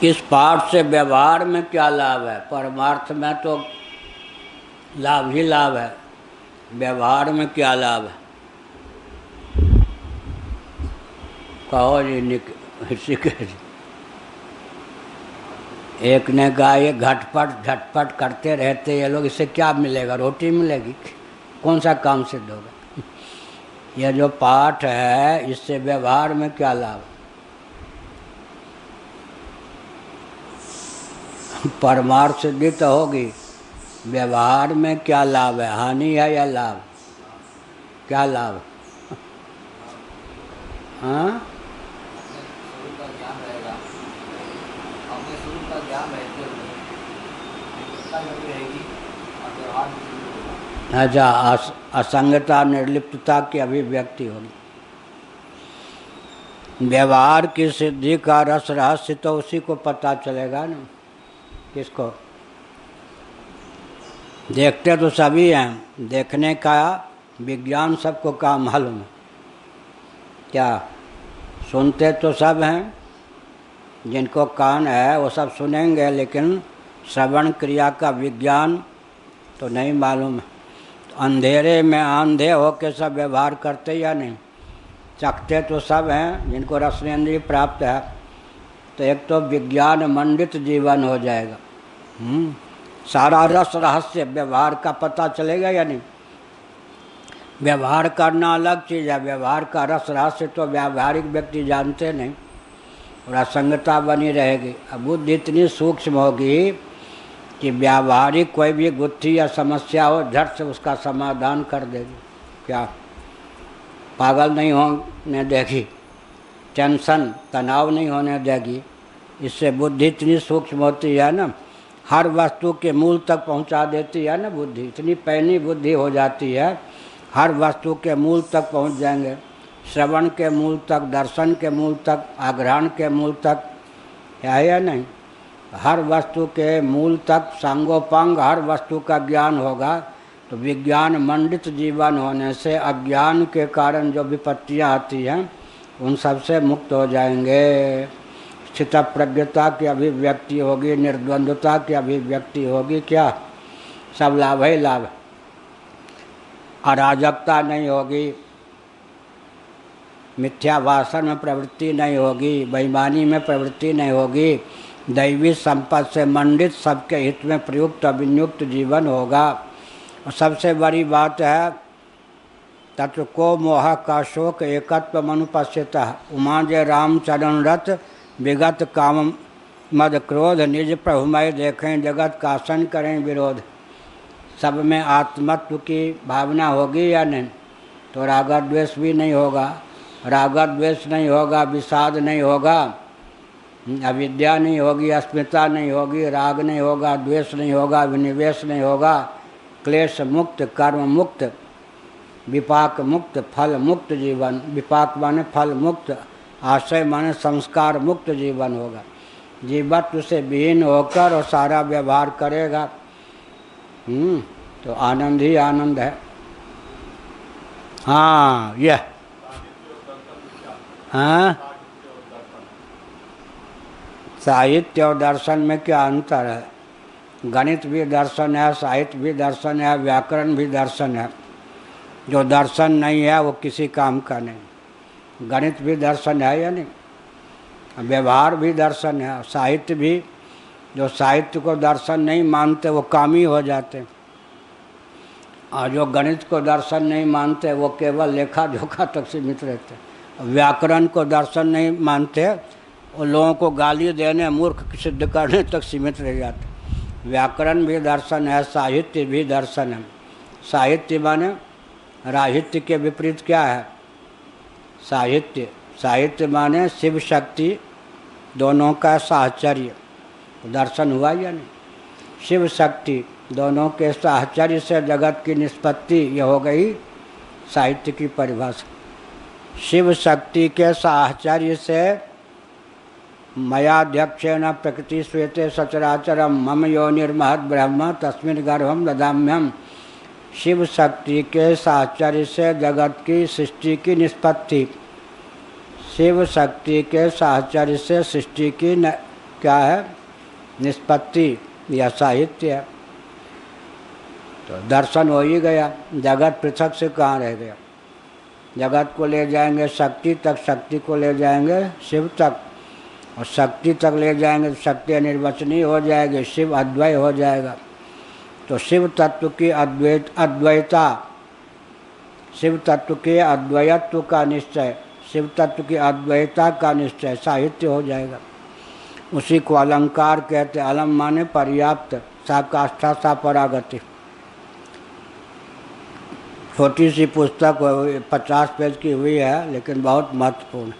इस पाठ से व्यवहार में क्या लाभ है? परमार्थ में तो लाभ ही लाभ है, व्यवहार में क्या लाभ है? कहो जी ऋषिकेश। एक ने कहा ये घटपट झटपट करते रहते ये लोग, इससे क्या मिलेगा? रोटी मिलेगी? कौन सा काम सिद्ध होगा? यह जो पाठ है इससे व्यवहार में क्या लाभ? परमार्थ सिद्धि तो होगी, व्यवहार में क्या लाभ है? हानि है या लाभ? क्या लाभ? हाँ, अच्छा, असंगता निर्लिप्तता की अभिव्यक्ति होगी। व्यवहार की सिद्धि का रस रहस्य तो उसी को पता चलेगा ना। किसको? देखते तो सभी हैं, देखने का विज्ञान सबको का मालूम है क्या? सुनते तो सब हैं, जिनको कान है वो सब सुनेंगे, लेकिन श्रवण क्रिया का विज्ञान तो नहीं मालूम है। तो अंधेरे में आंधे होकर सब व्यवहार करते या नहीं? चखते तो सब हैं, जिनको रसनेंद्रिय प्राप्त है। तो एक तो विज्ञान मंडित जीवन हो जाएगा। सारा रस रहस्य व्यवहार का पता चलेगा या नहीं? व्यवहार करना अलग चीज़ है, व्यवहार का रस रहस्य तो व्यावहारिक व्यक्ति जानते नहीं, और असंगता बनी रहेगी। अब बुद्धि इतनी सूक्ष्म होगी कि व्यावहारिक कोई भी गुत्थी या समस्या हो झट से उसका समाधान कर देगी। क्या? पागल नहीं होने देगी, टेंशन तनाव नहीं होने देगी। इससे बुद्धि इतनी सूक्ष्म होती है ना, हर वस्तु के मूल तक पहुंचा देती है ना। बुद्धि इतनी पैनी बुद्धि हो जाती है, हर वस्तु के मूल तक पहुंच जाएंगे। श्रवण के मूल तक, दर्शन के मूल तक, आग्रहण के मूल तक, है या नहीं? हर वस्तु के मूल तक सांगोपांग हर वस्तु का ज्ञान होगा। तो विज्ञान मंडित जीवन होने से अज्ञान के कारण जो विपत्तियाँ आती हैं उन सब से मुक्त हो जाएंगे। स्थित प्रज्ञता की अभिव्यक्ति होगी, निर्द्वंद्वता की अभिव्यक्ति होगी। क्या? सब लाभ ही लाभ। अराजकता नहीं होगी, मिथ्या भाषण में प्रवृत्ति नहीं होगी, बेईमानी में प्रवृत्ति नहीं होगी, दैवी संपत्ति से मंडित सबके हित में प्रयुक्त अभियुक्त जीवन होगा। और सबसे बड़ी बात है तत्व को मोह का शोक एकत्व मनुपस्यतः उमा जय रामचरण रथ विगत काम मद क्रोध निज प्रभुमय देखें जगत कासन करें विरोध। सब में आत्मत्व की भावना होगी या नहीं? तो राग द्वेष भी नहीं होगा, राग द्वेष नहीं होगा, विषाद नहीं होगा, अविद्या नहीं होगी, अस्मिता नहीं होगी, राग नहीं होगा, द्वेष नहीं होगा, विनिवेश नहीं होगा, क्लेश मुक्त, कर्म मुक्त, विपाक मुक्त, फल मुक्त जीवन। विपाक माने फल मुक्त, आशय माने संस्कार मुक्त जीवन होगा। जीवत्व से विहीन होकर और सारा व्यवहार करेगा तो आनंद ही आनंद है। हाँ, यह हाँ, साहित्य और दर्शन में क्या अंतर है? गणित भी दर्शन है, साहित्य भी दर्शन है, व्याकरण भी दर्शन है। जो दर्शन नहीं है वो किसी काम का नहीं। गणित भी दर्शन है या नहीं? व्यवहार भी दर्शन है, साहित्य भी। जो साहित्य को दर्शन नहीं मानते वो कामी हो जाते, और जो गणित को दर्शन नहीं मानते वो केवल लेखा जोखा तक सीमित रहते। व्याकरण को दर्शन नहीं मानते वो लोगों को गाली देने, मूर्ख सिद्ध करने तक सीमित रह जाते। व्याकरण भी दर्शन है, साहित्य भी दर्शन है। साहित्य माने राहित्य के विपरीत क्या है? साहित्य। साहित्य माने शिव शक्ति दोनों का साहचर्य, दर्शन हुआ या नहीं? शिव शक्ति दोनों के साहचर्य से जगत की निष्पत्ति, ये हो गई साहित्य की परिभाषा। शिव शक्ति के साहचर्य से मयाध्यक्षेण प्रकृति श्वेते सचराचरम मम योनिर्महद् ब्रह्म तस्मिन् गर्भं ददाम्यहम्। शिव शक्ति के साहचर्य से जगत की सृष्टि की निष्पत्ति, शिव शक्ति के साहचर्य से सृष्टि की क्या है? निष्पत्ति या साहित्य है। तो दर्शन हो ही गया, जगत पृथक से कहाँ रह गया। जगत को ले जाएंगे शक्ति तक, शक्ति को ले जाएंगे शिव तक, और शक्ति तक ले जाएंगे तो शक्ति अनिर्वचनीय हो जाएगी, शिव अद्वय हो जाएगा। तो शिव तत्व की अद्वैता, शिव तत्व के अद्वैत्व का निश्चय, शिव तत्व की अद्वैता का निश्चय साहित्य हो जाएगा। उसी को अलंकार कहते हैं। अलम माने पर्याप्त, सा काष्ठा सा परागति। छोटी सी पुस्तक 50 पेज की हुई है, लेकिन बहुत महत्वपूर्ण।